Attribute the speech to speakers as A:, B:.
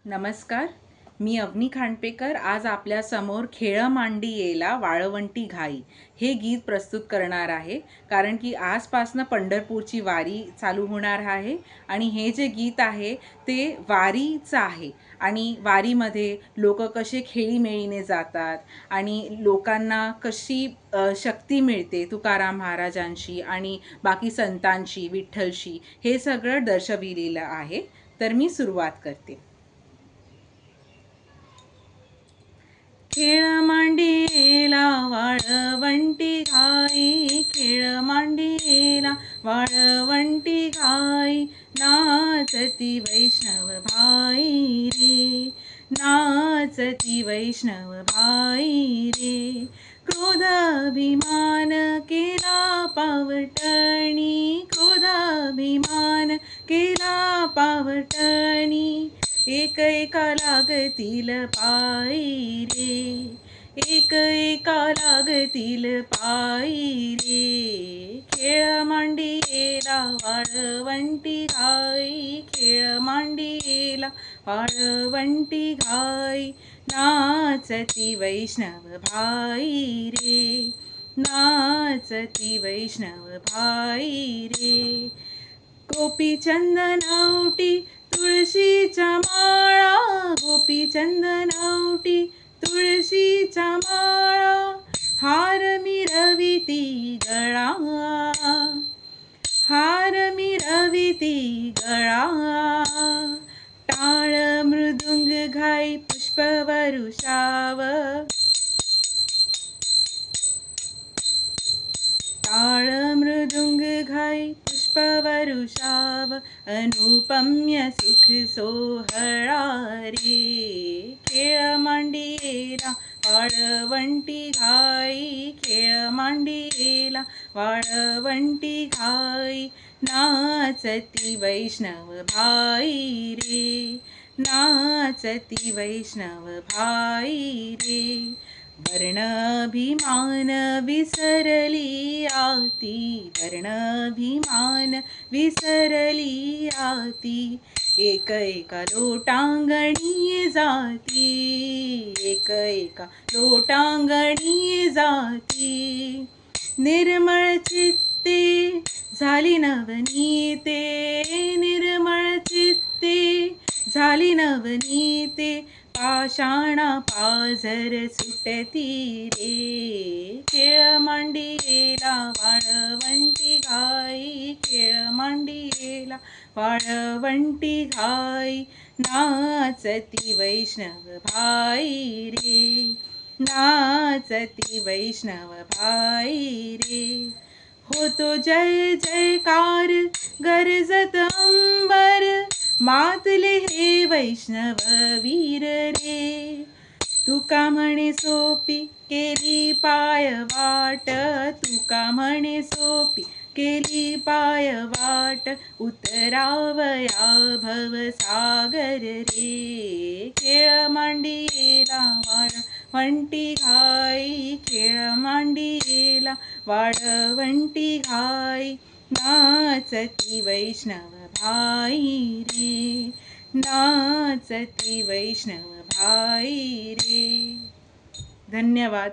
A: नमस्कार. मी अवनी खांडपेकर आज आपल्या समोर खेळ मांडी येला वाळवंटी घाई हे गीत प्रस्तुत करणार आहे. कारण की आजपासनं पंढरपूरची वारी चालू होणार आहे आणि हे जे गीत आहे ते वारीचं आहे. आणि वारीमध्ये लोक कसे खेळीमेळीने जातात आणि लोकांना कशी शक्ती मिळते तुकाराम महाराजांची आणि बाकी संतांची, विठ्ठलची, हे सगळं दर्शविलेलं आहे. तर मी सुरुवात करते. खेळ मांडीला वाळवंटी घाई, खेळ मांडीला वाळवंटी घाई, नाचती वैष्णव भाई रे, नाचती वैष्णव भाई रे. क्रोधाभिमान केला पावटणी, क्रोधाभिमान केला पावटणी, एक एका लागतील पायी रे, एक एका लागतील पायी रे. खेळ मांडीला वाळवंटी घाई, खेळ मांडीला वाळवंटी घाई, नाचती वैष्णव भाई रे, नाचती वैष्णव भाई रे. गोपी चंदनवटी तुळशीच्या माळा, गोपी चंदनवटी तुळशीच्या माळा, हार मिरविती गळा, हार मिरविती गळा. टाळ मृदुंग घाई पुष्पवरुषाव, टाळ मृदुंग घाई पुष्पवरुषाव, अनुपम्य सुख सोहळा रे. खेळ मांडीला वाळवंटी घाई, खेळ मांडीला वाळवंटी घाई, नाचती वैष्णव भाई रे, नाचती वैष्णव भाई रे. वर्णाभिमान विसरली आती, वर्णाभिमान विसरली आती, एक एका लोटांगणी जाती, एक एका लोटांगणी जाती. निर्मळ चित्ते झाली नवनीते, निर्मळ चित्ते झाली नवनीते, पाषाणा पाझर सुटती रे. खेळ मांडीला वाळवंटी घाई, खेळ मांडीला वाळवंटी घाई, नाचती वैष्णव भाई रे, नाचती वैष्णव भाई रे. होतो जय जयकार गरजत अंबर, मातले हे वैष्णव वीर रे. तुका म्हणे सोपी केली पाय वाट, तुका म्हणे सोपी केली पाय वाट, उतरावया भवसागर रे. खेळ मांडीला वाळवंटी घाई, खेळ मांडीला वाळवंटी घाई, नाचती वैष्णव भाई रे, नाचती वैष्णव भाई रे. धन्यवाद.